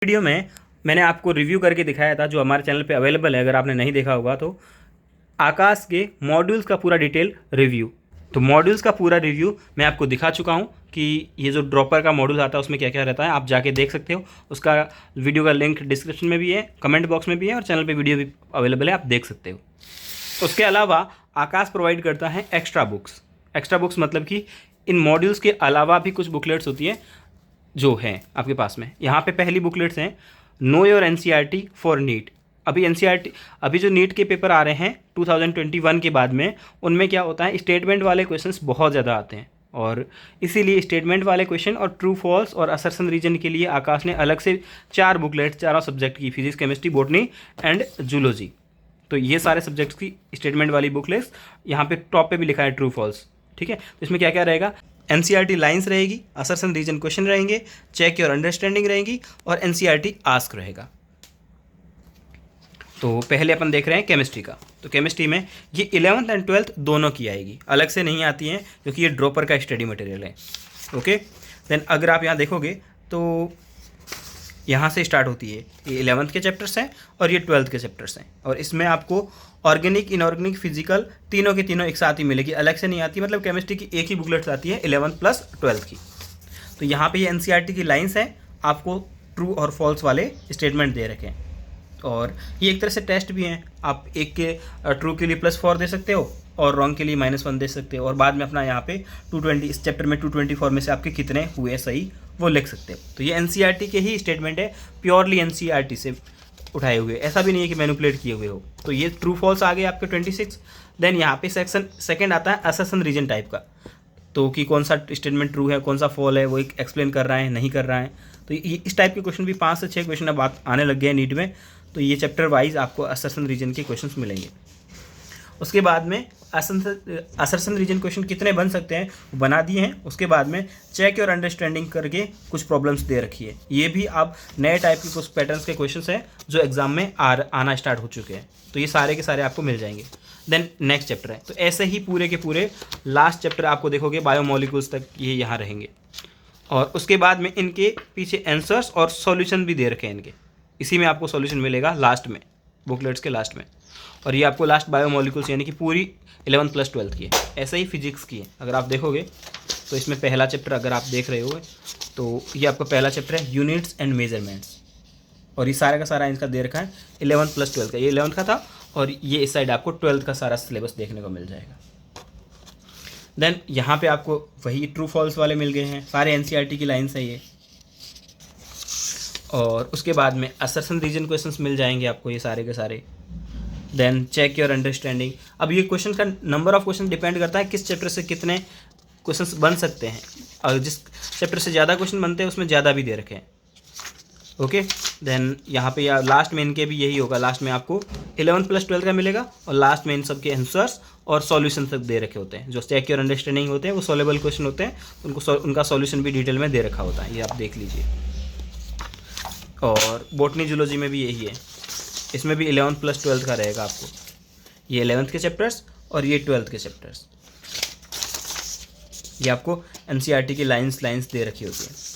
Video में मैंने आपको रिव्यू करके दिखाया था, जो हमारे चैनल पे अवेलेबल है, अगर आपने नहीं देखा होगा तो, आकाश के मॉड्यूल्स का पूरा डिटेल रिव्यू। तो मॉड्यूल्स का पूरा रिव्यू मैं आपको दिखा चुका हूँ कि ये जो ड्रॉपर का मॉड्यूल आता है उसमें क्या क्या रहता है, आप जाके देख सकते हो। उसका वीडियो का लिंक डिस्क्रिप्शन में भी है, कमेंट बॉक्स में भी है और चैनल पर वीडियो भी अवेलेबल है, आप देख सकते हो। उसके अलावा आकाश प्रोवाइड करता है एक्स्ट्रा बुक्स। एक्स्ट्रा बुक्स मतलब कि इन मॉड्यूल्स के अलावा भी कुछ बुकलेट्स होती हैं जो हैं आपके पास में। यहाँ पे पहली बुकलेट्स हैं know your NCERT for NEET. अभी एनसीईआरटी, अभी जो नीट के पेपर आ रहे हैं 2021 के बाद में, उनमें क्या होता है, स्टेटमेंट वाले क्वेश्चंस बहुत ज़्यादा आते हैं और इसीलिए स्टेटमेंट वाले क्वेश्चन और ट्रू फॉल्स और असर्शन रीजन के लिए आकाश ने अलग से 4 बुकलेट्स चारों सब्जेक्ट की, physics, chemistry, botany and zoology. तो ये सारे सब्जेक्ट्स की स्टेटमेंट वाली बुकलेट्स, यहाँ पे टॉप पे भी लिखा है ट्रू फॉल्स। ठीक है, तो इसमें क्या क्या रहेगा, एनसीईआरटी लाइंस रहेगी, असर्शन रीजन क्वेश्चन रहेंगे, चेक योर अंडरस्टैंडिंग रहेंगी और एनसीईआरटी आस्क रहेगा। तो पहले अपन देख रहे हैं केमिस्ट्री का। तो केमिस्ट्री में ये 11th एंड 12th दोनों की आएगी, अलग से नहीं आती हैं क्योंकि ये ड्रॉपर का स्टडी मटेरियल है। ओके, देन अगर आप यहाँ देखोगे तो यहाँ से स्टार्ट होती है, ये 11th के चैप्टर्स हैं और ये 12th के चैप्टर्स हैं। और इसमें आपको ऑर्गेनिक, इनऑर्गेनिक, फिजिकल तीनों की तीनों एक साथ ही मिलेगी, अलग से नहीं आती। मतलब केमिस्ट्री की एक ही बुकलेट्स आती है 11th प्लस 12th की। तो यहाँ पे ये एनसीईआरटी की लाइंस हैं, आपको ट्रू और फॉल्स वाले स्टेटमेंट दे रखे हैं और ये एक तरह से टेस्ट भी हैं। आप एक के ट्रू के लिए +4 दे सकते हो और रॉन्ग के लिए -1 दे सकते हो और बाद में अपना यहाँ पे 220, इस चैप्टर में 224 में से आपके कितने हुए सही वो लिख सकते हो। तो ये एनसीईआरटी के ही स्टेटमेंट है, प्योरली एनसीईआरटी से उठाए हुए, ऐसा भी नहीं है कि मैनिपुलेट किए हुए हो। तो ये ट्रू फॉल्स आ गए आपके 26। देन यहाँ पे सेक्शन सेकंड आता है असर्शन रीजन टाइप का, तो कि कौन सा स्टेटमेंट ट्रू है, कौन सा फॉल है, वो एक एक्सप्लेन कर रहा है, नहीं कर रहा है। तो ये इस टाइप के क्वेश्चन भी 5 से 6 क्वेश्चन अब आने लग गए हैं नीट में। तो ये चैप्टर वाइज आपको असर्शन रीजन के क्वेश्चंस मिलेंगे। उसके बाद में असर्शन रीजन क्वेश्चन कितने बन सकते हैं बना दिए हैं। उसके बाद में चेक योर अंडरस्टैंडिंग करके कुछ प्रॉब्लम्स दे रखी है। ये भी अब नए टाइप के कुछ पैटर्न्स के क्वेश्चंस हैं जो एग्जाम में आना स्टार्ट हो चुके हैं। तो ये सारे के सारे आपको मिल जाएंगे। देन नेक्स्ट चैप्टर है, तो ऐसे ही पूरे के पूरे लास्ट चैप्टर आपको देखोगे बायोमोलिक्यूल्स तक ये यहाँ रहेंगे। और उसके बाद में इनके पीछे आंसर्स और सॉल्यूशन भी दे रखे हैं इनके, इसी में आपको सॉल्यूशन मिलेगा लास्ट में, बुकलेट्स के लास्ट में। और ये आपको लास्ट बायोमोलिक्यूल्स यानी कि पूरी 11th प्लस 12th की है। ऐसे ही फिजिक्स की है, अगर आप देखोगे तो इसमें पहला चैप्टर अगर आप देख रहे हो तो ये आपका पहला चैप्टर है यूनिट्स एंड मेजरमेंट्स, और ये सारा का सारा इनका दे रखा है 11th प्लस 12th का। ये 11th का था और ये इस साइड आपको 12th का सारा सिलेबस देखने को मिल जाएगा। देन यहाँ पे आपको वही ट्रू फॉल्स वाले मिल गए हैं, सारे एनसीईआरटी की लाइन्स है ये। और उसके बाद में असर्शन रीजन क्वेश्चंस मिल जाएंगे आपको ये सारे के सारे। Then check your understanding. अब ये क्वेश्चन का नंबर ऑफ क्वेश्चन डिपेंड करता है किस चैप्टर से कितने क्वेश्चंस बन सकते हैं, और जिस चैप्टर से ज़्यादा क्वेश्चन बनते हैं उसमें ज़्यादा भी दे रखे हैं। ओके, देन यहाँ पे या लास्ट में इनके भी यही होगा, लास्ट में आपको 11th प्लस 12th का मिलेगा और लास्ट में इन सब के आंसर्स और सॉल्यूशन तक दे रखे होते हैं। जो चेक योर अंडरस्टैंडिंग होते हैं वो सॉल्वेबल क्वेश्चन होते हैं, उनका सॉल्यूशन भी डिटेल में दे रखा होता है, ये आप देख लीजिए। और बॉटनी जूलॉजी में भी यही है, इसमें भी 11th प्लस 12th का रहेगा आपको, ये 11th के चैप्टर्स और ये 12th के चैप्टर्स। ये आपको एनसीईआरटी की लाइंस दे रखी होती है।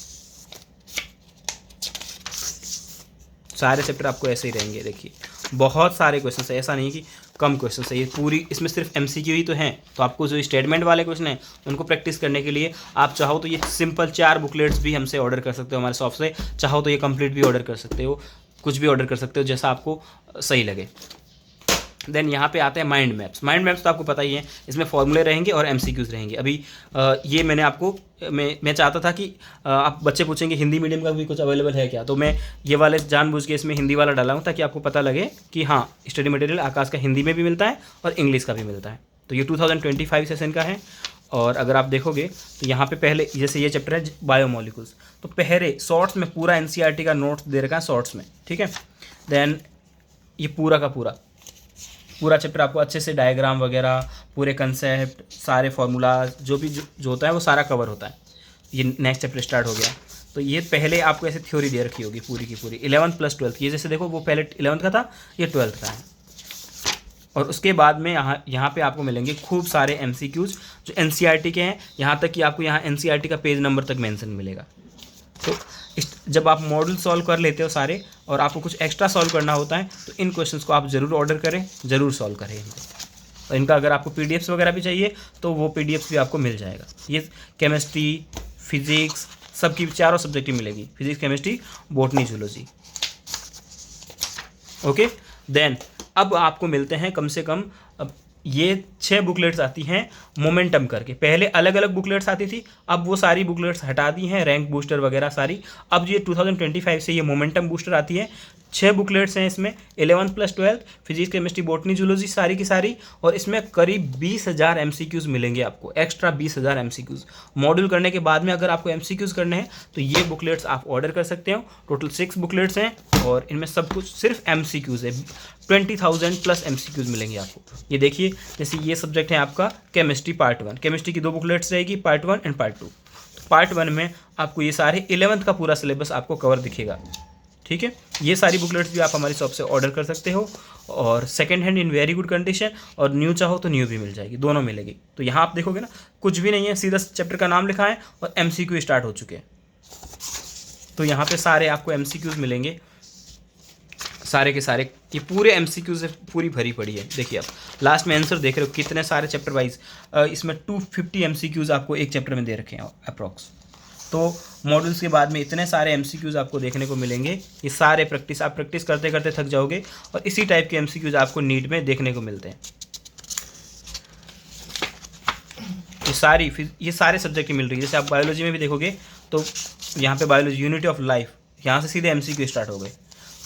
सारे चैप्टर आपको ऐसे ही रहेंगे। देखिए बहुत सारे क्वेश्चन है, ऐसा नहीं कि कम क्वेश्चन है। ये पूरी इसमें सिर्फ एमसीक्यू ही तो हैं, तो आपको जो स्टेटमेंट वाले क्वेश्चन हैं उनको प्रैक्टिस करने के लिए आप चाहो तो ये सिंपल 4 बुकलेट्स भी हमसे ऑर्डर कर सकते हो हमारे शॉप से। चाहो तो ये कंप्लीट भी ऑर्डर कर सकते हो, कुछ भी ऑर्डर कर सकते हो जैसा आपको सही लगे। देन यहाँ पे आते हैं माइंड मैप्स। माइंड मैप्स तो आपको पता ही है, इसमें फॉर्मूले रहेंगे और एमसीक्यूज रहेंगे। अभी ये मैंने आपको मैं चाहता था कि आप बच्चे पूछेंगे हिंदी मीडियम का भी कुछ अवेलेबल है क्या, तो मैं ये वाले जानबूझ के इसमें हिंदी वाला डाला हूँ ताकि आपको पता लगे कि हाँ स्टडी मटेरियल आकाश का हिंदी में भी मिलता है और इंग्लिश का भी मिलता है। तो ये 2025 सेशन का है। और अगर आप देखोगे तो यहाँ पे पहले जैसे ये चैप्टर है बायोमोलिक्यूल्स, तो पहले शॉर्ट्स में पूरा एनसीईआरटी का नोट्स दे रखा है शॉर्ट्स में, ठीक है। देन ये पूरा का पूरा चैप्टर आपको अच्छे से डायग्राम वगैरह, पूरे कंसेप्ट, सारे फार्मूलाज जो भी जो होता है वो सारा कवर होता है। ये नेक्स्ट चैप्टर स्टार्ट हो गया। तो ये पहले आपको ऐसे थ्योरी दे रखी होगी पूरी की पूरी 11th प्लस 12th। ये जैसे देखो वो पहले 11th का था, ये 12th का है। और उसके बाद में यहाँ पे आपको मिलेंगे खूब सारे एमसीक्यूज जो एनसीईआरटी के हैं, यहाँ तक कि आपको यहाँ एनसीईआरटी का पेज नंबर तक मेंशन मिलेगा। तो जब आप मॉडल सॉल्व कर लेते हो सारे और आपको कुछ एक्स्ट्रा सॉल्व करना होता है तो इन क्वेश्चंस को आप ज़रूर ऑर्डर करें, ज़रूर सॉल्व करें इनको। और इनका अगर आपको पीडीएफ्स वगैरह भी चाहिए तो वो पीडीएफ्स भी आपको मिल जाएगा। ये केमिस्ट्री, फिजिक्स, सबकी चारों सब्जेक्ट ही मिलेगी, physics, chemistry, botany, zoology. Okay, then अब आपको मिलते हैं कम से कम, अब ये 6 बुकलेट्स आती हैं मोमेंटम करके। पहले अलग अलग बुकलेट्स आती थी, अब वो सारी बुकलेट्स हटा दी हैं, रैंक बूस्टर वगैरह सारी। अब ये 2025 से ये मोमेंटम बूस्टर आती है। 6 बुकलेट्स हैं इसमें, 11th + 12th, physics, chemistry, botany, zoology सारी की सारी। और इसमें करीब 20,000 MCQs मिलेंगे आपको, एक्स्ट्रा 20,000 MCQs। मॉड्यूल करने के बाद में अगर आपको MCQs करने हैं तो ये बुकलेट्स आप ऑर्डर कर सकते हो। टोटल 6 बुकलेट्स हैं और इनमें सब कुछ सिर्फ MCQs है। 20,000+ MCQs मिलेंगे आपको। ये देखिए, जैसे ये सब्जेक्ट है आपका केमिस्ट्री पार्ट 1, केमिस्ट्री की 2 बुकलेट्स रहेगी, पार्ट 1 एंड पार्ट 2। पार्ट 1 में आपको ये सारे 11th का पूरा सिलेबस आपको कवर दिखेगा। ठीक है, ये सारी बुकलेट्स भी आप हमारी शॉप से ऑर्डर कर सकते हो और second hand in very good condition, और न्यू चाहो तो न्यू भी मिल जाएगी, दोनों मिलेगी। तो यहाँ आप देखोगे ना, कुछ भी नहीं है, सीधा चैप्टर का नाम लिखा है और MCQ स्टार्ट हो चुके हैं। तो यहाँ पे सारे आपको MCQs मिलेंगे, सारे के सारे। ये पूरे MCQ से पूरी भरी पड़ी है। देखिए आप लास्ट में आंसर देख रहे हो कितने सारे चैप्टर वाइज, इसमें 250 MCQs आपको एक चैप्टर में दे रखे हैं अप्रॉक्स। तो मॉड्यूल्स के बाद में इतने सारे MCQs आपको देखने को मिलेंगे। ये सारे प्रैक्टिस, आप प्रैक्टिस करते करते थक जाओगे और इसी टाइप के MCQs आपको नीट में देखने को मिलते हैं। ये सारे सब्जेक्ट की मिल रही है। जैसे आप बायोलॉजी में भी देखोगे तो यहाँ पे बायोलॉजी यूनिटी ऑफ लाइफ, यहाँ से सीधे MCQ स्टार्ट हो गए।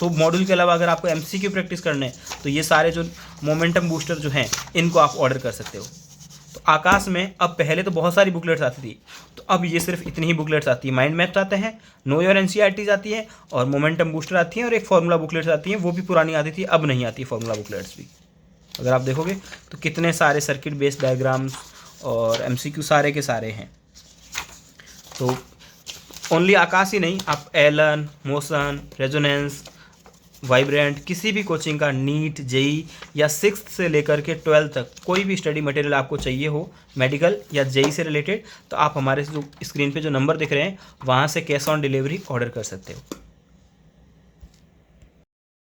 तो मॉड्यूल के अलावा अगर आपको MCQ प्रैक्टिस करने हैं तो ये सारे जो मोमेंटम बूस्टर जो हैं इनको आप ऑर्डर कर सकते हो। तो आकाश में अब पहले तो बहुत सारी बुकलेट्स आती थी, तो अब ये सिर्फ इतनी ही बुकलेट्स आती है। माइंड मैप्स आते हैं, नो योर NCERTs आती है और मोमेंटम बूस्टर आती हैं और एक फार्मूला बुकलेट्स आती हैं, वो भी पुरानी आती थी, अब नहीं आती फार्मूला बुकलेट्स भी। अगर आप देखोगे तो कितने सारे सर्किट बेस्ड डायग्राम्स और MCQ सारे के सारे हैं। तो ओनली आकाश ही नहीं, आप एलन, मोशन, रेजोनेंस, वाइब्रेंट, किसी भी कोचिंग का नीट, जेई या 6th से लेकर के 12th तक कोई भी स्टडी मटेरियल आपको चाहिए हो मेडिकल या जेई से रिलेटेड, तो आप हमारे जो स्क्रीन पे जो नंबर दिख रहे हैं वहाँ से कैश ऑन डिलीवरी ऑर्डर कर सकते हो।